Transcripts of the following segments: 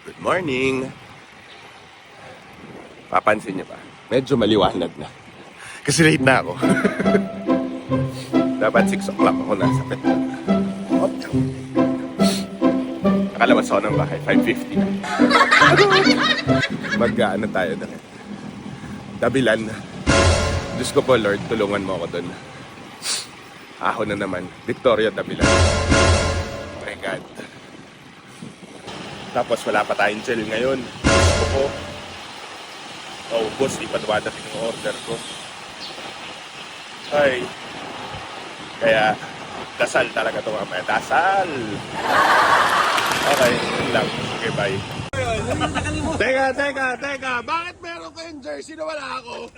Good morning. Papansin niyo ba? Medyo maliwanag na. Kasi late na ako. Dapat 6 o'clock ako nasa pet. Nakalabas ako ng bahay, 5:50 na. Mag-ano tayo doon. Dabilan. Diyos ko po, Lord, tulungan mo ako doon. Ahon na naman. Victoria Dabilan. Oh my God. Tapos wala pa tayong gel ngayon. Gusto ko. Boss, di pa dumadating yung order ko. Ay. Kaya, dasal talaga ito mamaya. Dasal! Okay, yun lang. Okay, bye. Teka. Bakit meron kayong jersey na wala ako?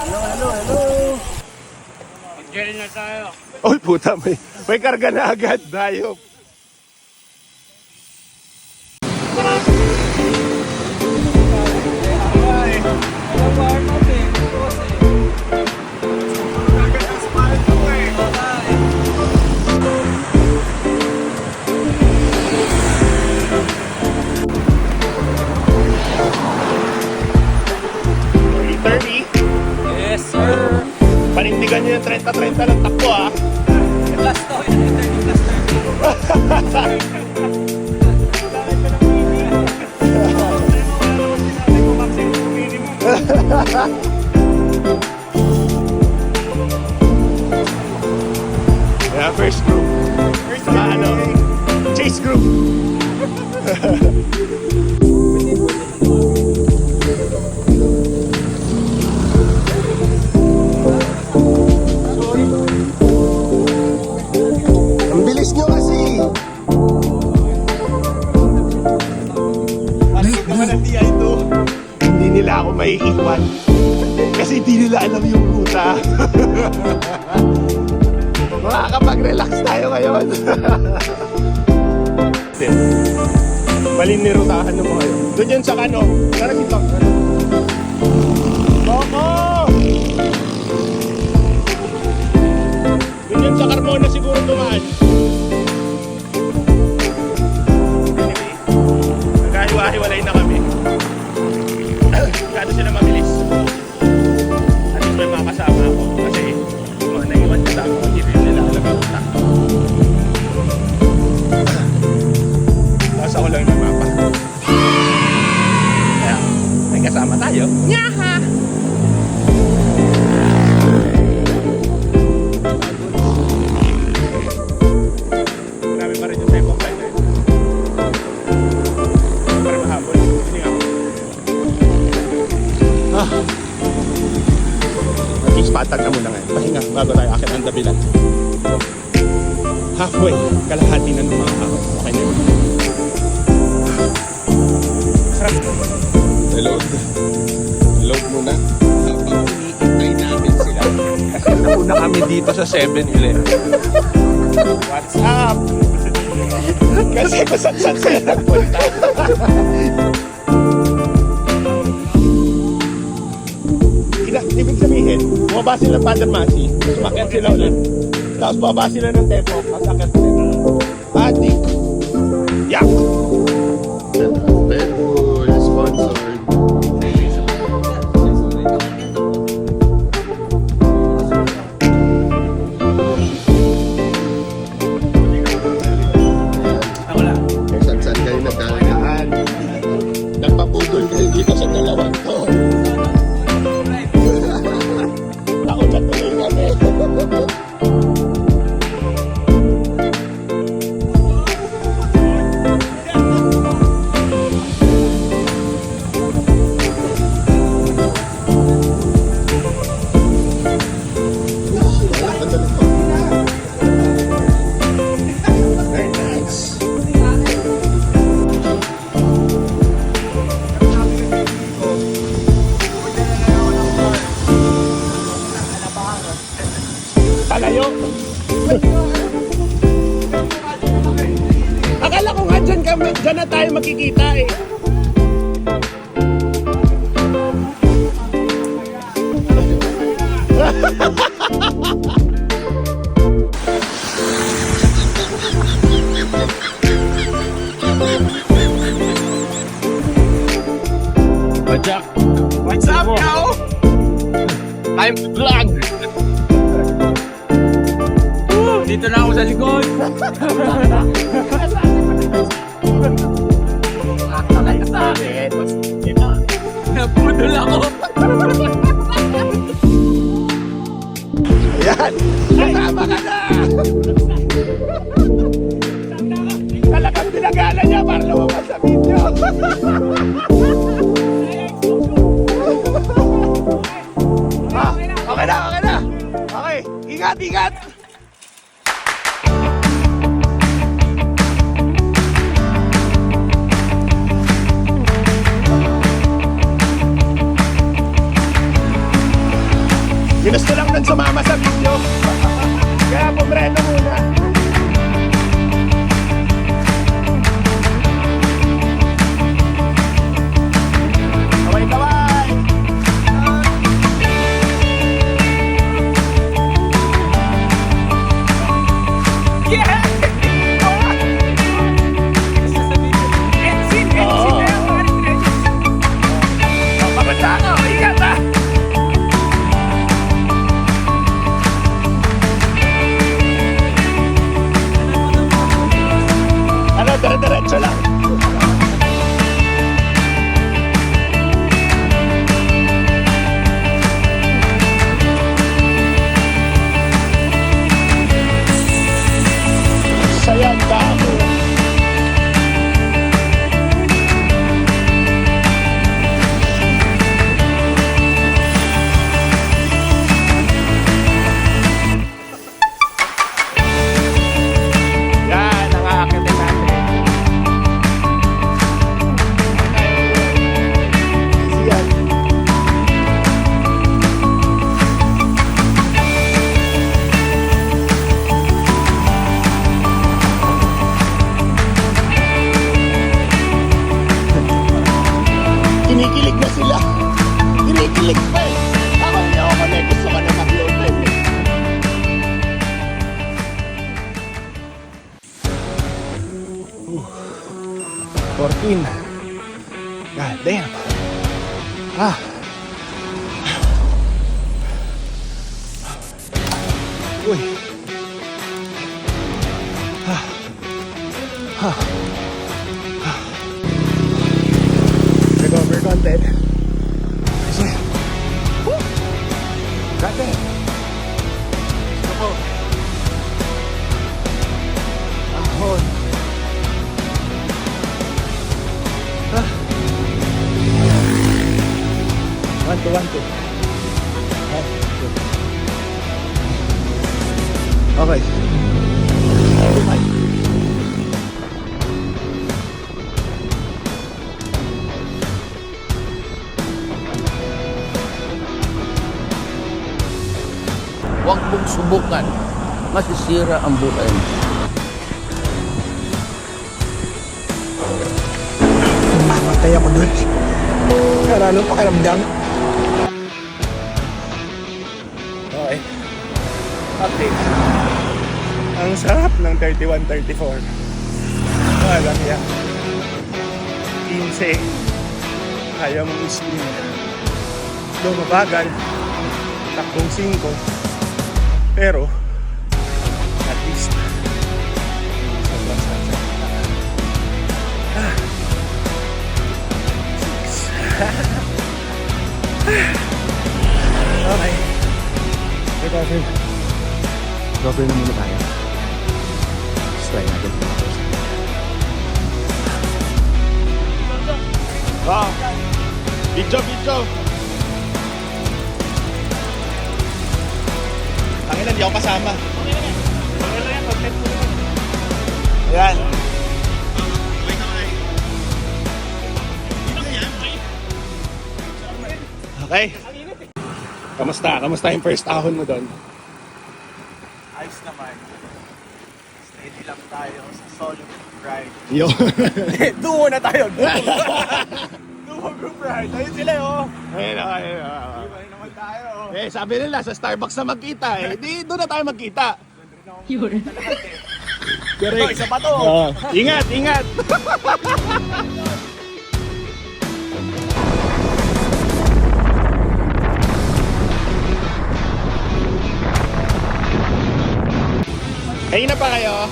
Hello. Gel na tayo. Oy, puta, may karga na agad. Dayop. Yes, sir. Panindigan nyo yung 30-30 ng takbo, ah. Plus to, yun yung 30 plus 30. Yeah, first group. Chase group. Ang bilis nyo kasi. Hindi nila ako maiiwan. Kasi hindi nila alam yung ruta. Makakapag-relax tayo ngayon. Malinirutahan mo kayo. Doon yan sa kano. Tara dito. Coco! Doon yan sa Carmona siguro tumaan. Anyway, nagkahiwa-hiwalay na kami. Kano sila mabilis. At least may mga kasama ako. Kasi mga naiwan nila ako. Hindi rin nila alam yung ruta. Tapos ako lang yung mapa. Kaya, may kasama tayo. Nyaha! Marami pa rin yung tempo flight na yun. Para mahabol. Hindi nga ako. Mag-ispatan na muna ngayon. Pahinga bago tayo akit ang dabilan. Halfway. Kalahati na ng mga ako. Okay na yun. Reload muna. Habang hinihintay namin sila. Kasi nauna kami dito sa 7-Eleven. What's up? Kasi kung saan sila nagpunta. Ibig sabihin, bumaba sila ng Padamasi, sumakyan sila ulit. Tapos bumaba sila ng Tepo, masakyan sila. Adik. Yak! Red Bull, sponsored. Saan kayo nagkalaan? Nagpapudol kayo dito sa dalawang to. Takot na tuloy kami. Talayo. Akala ko nga dyan na tayo makikita eh. Dito na ako sa likod. Nakakay sa akin. Napudol ako. Ayan! Kasama ka na! Talagang pinagala niya para lumabas sa video. Okay na, okay na. Okay, ingat, ingat. Ginusto lang nun sumama sa video. Kaya pumreno muna. Kaway-kaway! Yeah! Ensin na yan, pare. Pabasa ako, ingat ah! Ano, dire-diretso lang. Sayang damo. Yan, ang aakitin natin. Easy yan. Kinikilig na sila. Kinikilig pa eh. Ako hindi ako na gusto ka na mag-load eh. Ooh. 14. God damn. Ah. Uy. Ah. Ah. Nag-over content. Kasi, woo! Grabe. Gusto ko. Ahon. Ah. 1 to 1 to. Okay. Okay. Huwag mong subukan. Masisira ang buhay mo. Mamatay ako dun. Kaya anong pakiramdam? Okay. Update. Ang sarap ng 31-34. Walang yan. 15. Kaya mong ismin. Though mabagal. Takbong 5. Pero, at least, sobrang sarap. Ah. 6. Okay. Ito kasi, Robber na muna tayo. Let's try natin. Wow! Video, video! Tanginan, di ako kasama. Ayan. Okay. Kamusta? Kamusta yung first ahon mo doon? Ayos naman. Steady lang tayo sa solo ride. Yo. Doon muna tayo. Duo group ride. Ayun sila oh. Ayun, ayun. Iba rin naman tayo. Eh, sabi nila sa Starbucks na magkita eh. Di doon na tayo magkita. Ito, isa pa to. Ingat, ingat. Kain na pa kayo?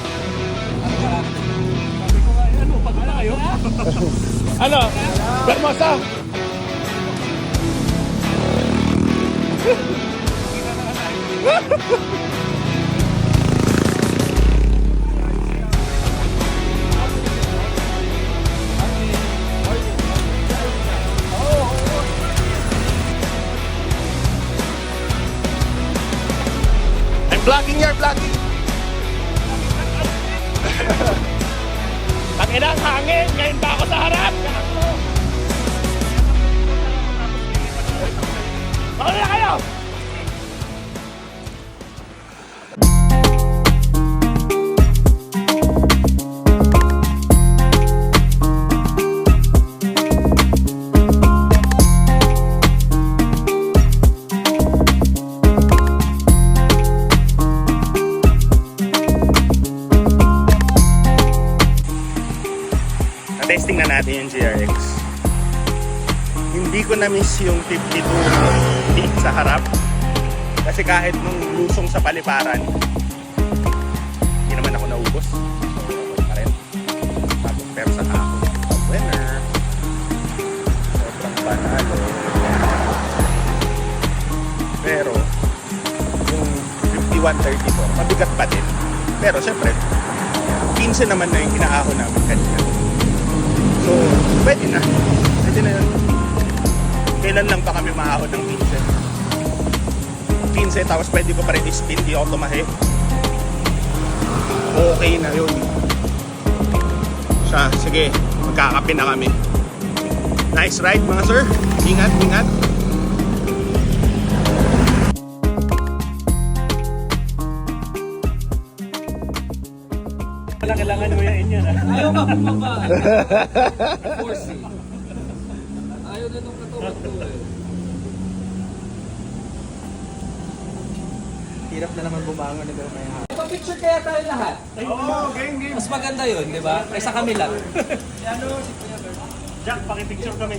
Ano, pag na kayo? Ano? Bermosa? I'm vlogging here, vlogging. Ang inang hangin, ngayon pa ako sa harap. Mauna na kayo! Testing na natin yung GRX. Hindi ko na-miss yung 52 feet sa harap. Kasi kahit nung lusong sa paliparan, hindi naman ako naubos. So, okay pa rin. Tapos pero sa ako, winner. Sobrang panalo. Pero, yung 51.34, mabigat pa din. Pero syempre, 15 naman na yung kinaahon namin kanina. So, pwede na. Pwede na yun. Kailan lang pa kami maahon ng 15? 15, tapos pwede ko pa rin i-spin, di ako tumahi. Okay na yun. Siya, sige, magkakape na kami. Nice ride mga sir. Ingat, ingat. Kailangan mo yan yan. Ayaw ka bumaba. Forcing. Ayaw na nung katawan to eh. Hirap na naman bumangon nito may hapon. Picture kaya tayo lahat. Oo, game. Mas maganda yun, di ba? Kaysa kami lang. Jack, pakipicture kami.